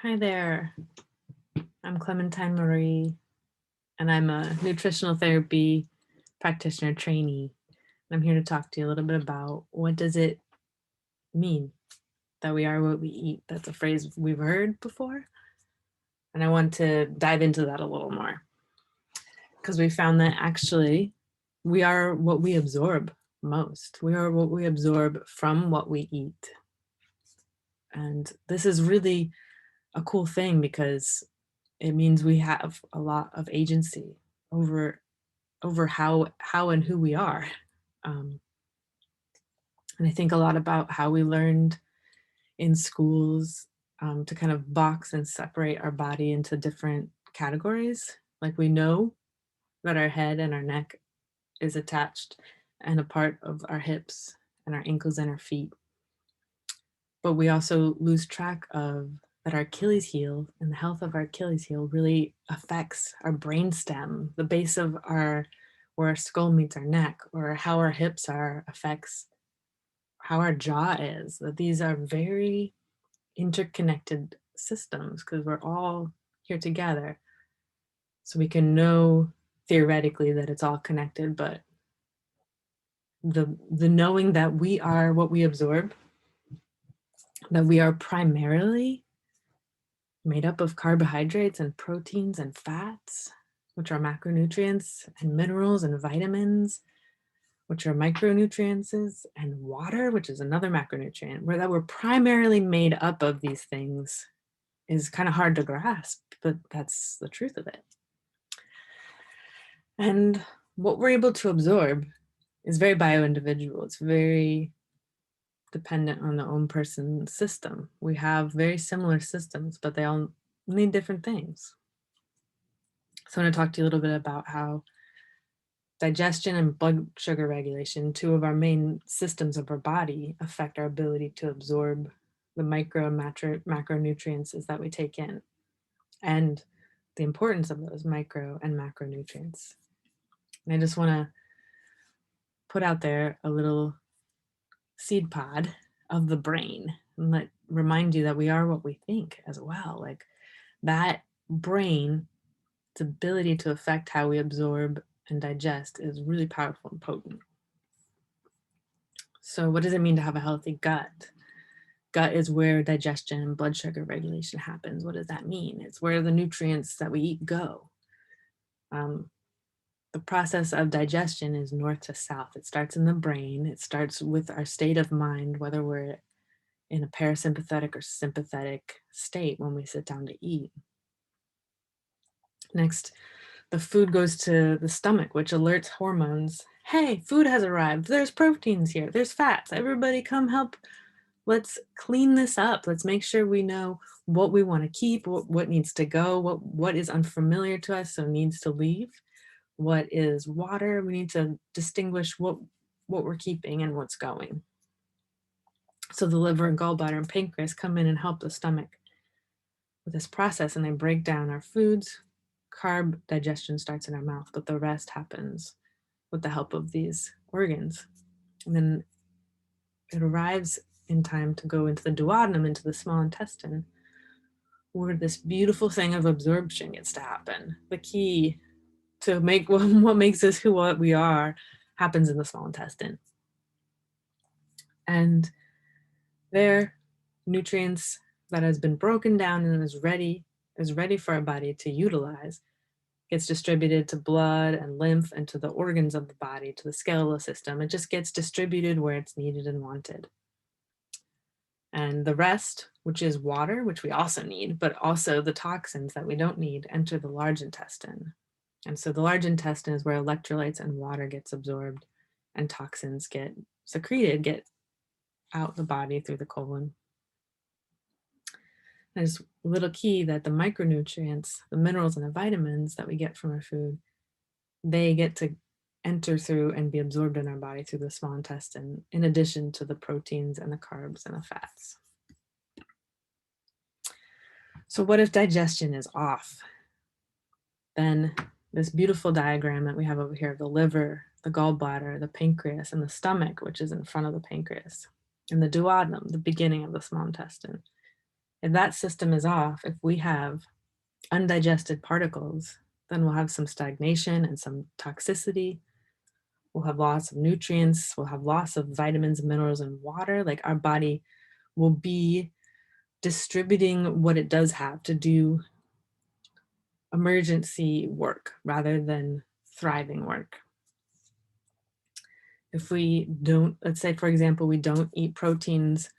Hi there, I'm Clementine Marie, and I'm a nutritional therapy practitioner trainee. I'm here to talk to you a little bit about what does it mean that we are what we eat. That's a phrase we've heard before, and I want to dive into that a little more because we found that actually we are what we absorb most. We are what we absorb from what we eat. And this is really a cool thing because it means we have a lot of agency over how and who we are. Um, and I think a lot about how we learned in schools to kind of box and separate our body into different categories. Like we know that our head and our neck is attached and a part of our hips and our ankles and our feet. But we also lose track of that our Achilles heel and the health of our Achilles heel really affects our brain stem, the base of our where our skull meets our neck, or how our hips are affects how our jaw is. That these are very interconnected systems because we're all here together. So we can know theoretically that it's all connected, but the knowing that we are what we absorb, that we are primarily made up of carbohydrates and proteins and fats, which are macronutrients, and minerals and vitamins, which are micronutrients, and water, which is another macronutrient, where that we're primarily made up of these things is kind of hard to grasp, but that's the truth of it. And what we're able to absorb is very bio-individual. It's very dependent on the own person's system. We have very similar systems, but they all need different things. So I want to talk to you a little bit about how digestion and blood sugar regulation, two of our main systems of our body, affect our ability to absorb the micro and macronutrients that we take in, and the importance of those micro and macronutrients. And I just want to put out there a little seed pod of the brain and remind you that we are what we think as well. Like that brain, its ability to affect how we absorb and digest is really powerful and potent. So what does it mean to have a healthy gut? Gut is where digestion and blood sugar regulation happens. What does that mean? It's where the nutrients that we eat go. The process of digestion is north to south. It starts in the brain. It starts with our state of mind, whether we're in a parasympathetic or sympathetic state when we sit down to eat. Next, the food goes to the stomach, which alerts hormones. Hey, food has arrived. There's proteins here. There's fats. Everybody come help. Let's clean this up. Let's make sure we know what we want to keep, what needs to go, what is unfamiliar to us, so needs to leave. What is water? We need to distinguish what we're keeping and what's going. So the liver and gallbladder and pancreas come in and help the stomach with this process, and they break down our foods. Carb digestion starts in our mouth, but the rest happens with the help of these organs. And then it arrives in time to go into the duodenum, into the small intestine, where this beautiful thing of absorption gets to happen. The key to make what makes us what we are happens in the small intestine. And there, nutrients that has been broken down and is ready for our body to utilize gets distributed to blood and lymph and to the organs of the body, to the skeletal system. It just gets distributed where it's needed and wanted. And the rest, which is water, which we also need, but also the toxins that we don't need, enter the large intestine. And so the large intestine is where electrolytes and water gets absorbed and toxins get secreted, get out the body through the colon. There's a little key that the micronutrients, the minerals and the vitamins that we get from our food, they get to enter through and be absorbed in our body through the small intestine, in addition to the proteins and the carbs and the fats. So what if digestion is off? Then this beautiful diagram that we have over here, the liver, the gallbladder, the pancreas, and the stomach, which is in front of the pancreas, and the duodenum, the beginning of the small intestine. If that system is off, if we have undigested particles, then we'll have some stagnation and some toxicity. We'll have loss of nutrients. We'll have loss of vitamins, minerals, and water. Like our body will be distributing what it does have to do emergency work rather than thriving work. If we don't, let's say, for example, we don't eat proteins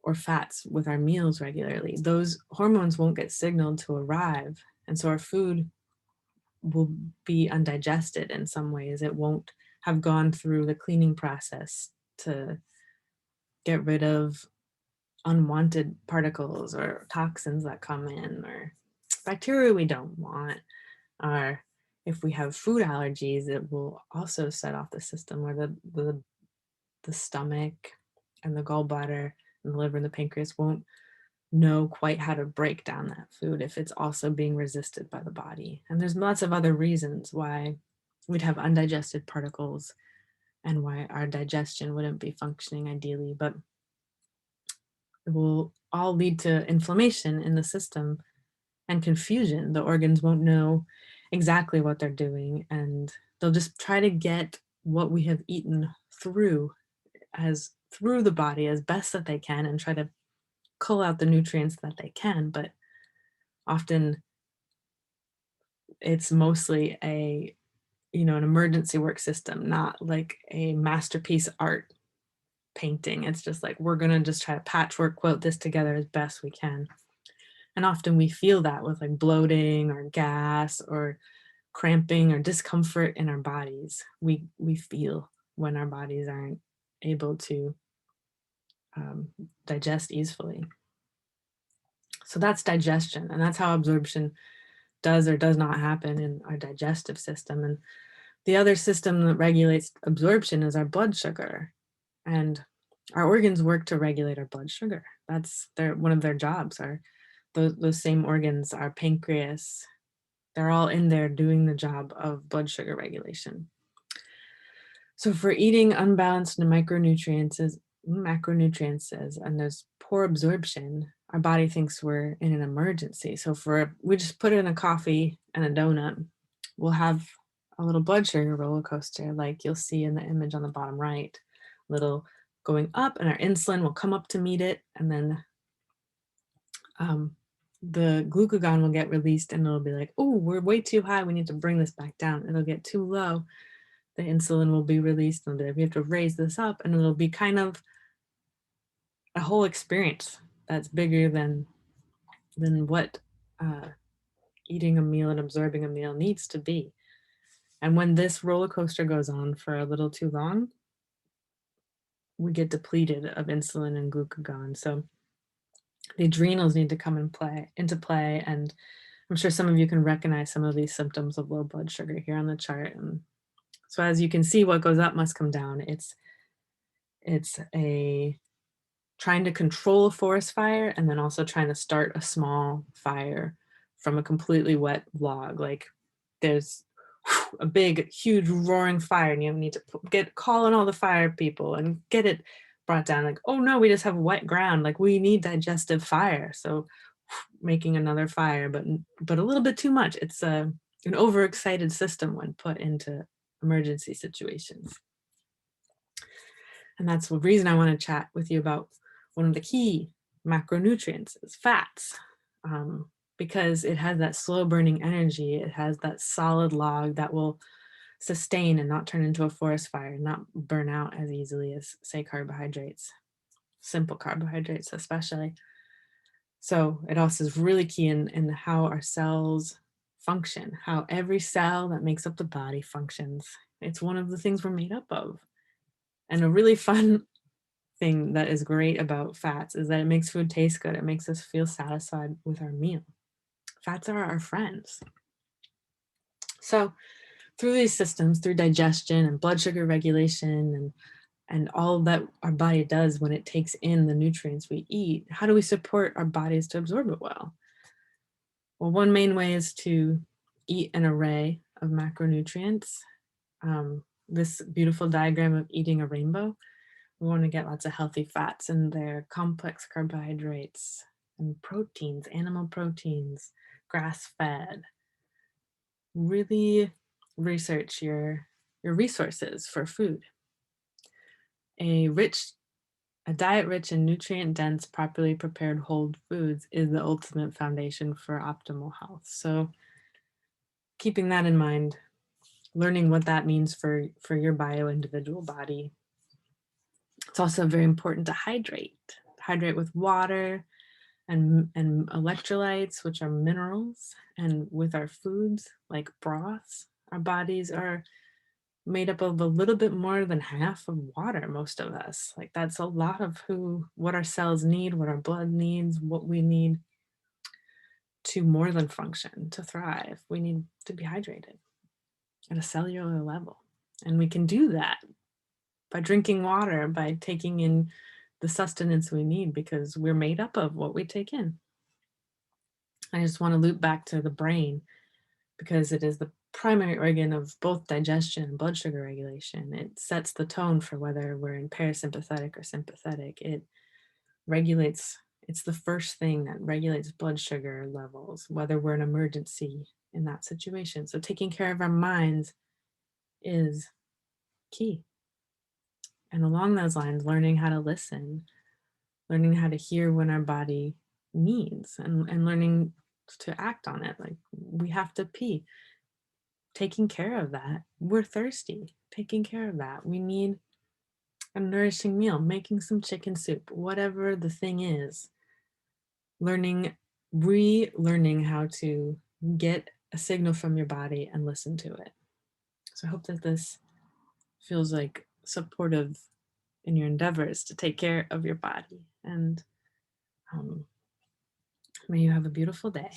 or fats with our meals regularly, those hormones won't get signaled to arrive. And so our food will be undigested in some ways. It won't have gone through the cleaning process to get rid of unwanted particles or toxins that come in, or bacteria we don't want. Or if we have food allergies, it will also set off the system where the stomach and the gallbladder and the liver and the pancreas won't know quite how to break down that food if it's also being resisted by the body. And there's lots of other reasons why we'd have undigested particles and why our digestion wouldn't be functioning ideally, but it will all lead to inflammation in the system and confusion. The organs won't know exactly what they're doing, and they'll just try to get what we have eaten through the body as best that they can and try to cull out the nutrients that they can. But often it's mostly an emergency work system, not like a masterpiece art painting. It's just like, we're going to just try to patchwork quilt this together as best we can. And often we feel that with like bloating or gas or cramping or discomfort in our bodies. We feel when our bodies aren't able to digest easily. So that's digestion, and that's how absorption does or does not happen in our digestive system. And the other system that regulates absorption is our blood sugar. And our organs work to regulate our blood sugar. That's one of their jobs. Those same organs, our pancreas, they're all in there doing the job of blood sugar regulation. So if we're eating unbalanced macronutrients, and there's poor absorption, our body thinks we're in an emergency. So we just put it in a coffee and a donut, we'll have a little blood sugar roller coaster, like you'll see in the image on the bottom right, little going up, and our insulin will come up to meet it, and then the glucagon will get released, and it'll be like, oh, we're way too high, we need to bring this back down. It'll get too low, the insulin will be released, and we have to raise this up, and it'll be kind of a whole experience that's bigger than what eating a meal and absorbing a meal needs to be. And when this roller coaster goes on for a little too long, we get depleted of insulin and glucagon. So the adrenals need to come into play. And I'm sure some of you can recognize some of these symptoms of low blood sugar here on the chart. And so as you can see, what goes up must come down. It's a trying to control a forest fire, and then also trying to start a small fire from a completely wet log. Like there's a big, huge roaring fire, and you need to call in all the fire people and get it brought down. Like, oh no, we just have wet ground. Like we need digestive fire. So making another fire, but a little bit too much. It's an overexcited system when put into emergency situations. And that's the reason I want to chat with you about one of the key macronutrients is fats, because it has that slow burning energy. It has that solid log that will sustain and not turn into a forest fire, not burn out as easily as, say, carbohydrates, simple carbohydrates especially. So it also is really key in how our cells function, how every cell that makes up the body functions. It's one of the things we're made up of. And a really fun thing that is great about fats is that it makes food taste good. It makes us feel satisfied with our meal. Fats are our friends. So through these systems, through digestion and blood sugar regulation and all that our body does when it takes in the nutrients we eat, how do we support our bodies to absorb it well? Well, one main way is to eat an array of macronutrients. This beautiful diagram of eating a rainbow. We want to get lots of healthy fats in there, complex carbohydrates, and proteins, animal proteins, grass-fed. Really research your resources for food. A rich a diet rich in nutrient dense, properly prepared whole foods is the ultimate foundation for optimal health. So keeping that in mind, learning what that means for your bio individual body. It's also very important to hydrate with water and electrolytes, which are minerals, and with our foods like broths. Our bodies are made up of a little bit more than half of water, most of us. Like that's a lot of what our cells need, what our blood needs, what we need to more than function, to thrive. We need to be hydrated at a cellular level. And we can do that by drinking water, by taking in the sustenance we need, because we're made up of what we take in. I just want to loop back to the brain because it is the primary organ of both digestion and blood sugar regulation. It sets the tone for whether we're in parasympathetic or sympathetic. It regulates, it's the first thing that regulates blood sugar levels, whether we're in emergency in that situation. So taking care of our minds is key. And along those lines, learning how to listen, learning how to hear when our body needs, and learning to act on it. Like we have to pee. Taking care of that. We're thirsty. Taking care of that. We need a nourishing meal, making some chicken soup, whatever the thing is. Relearning how to get a signal from your body and listen to it. So I hope that this feels like supportive in your endeavors to take care of your body. And may you have a beautiful day.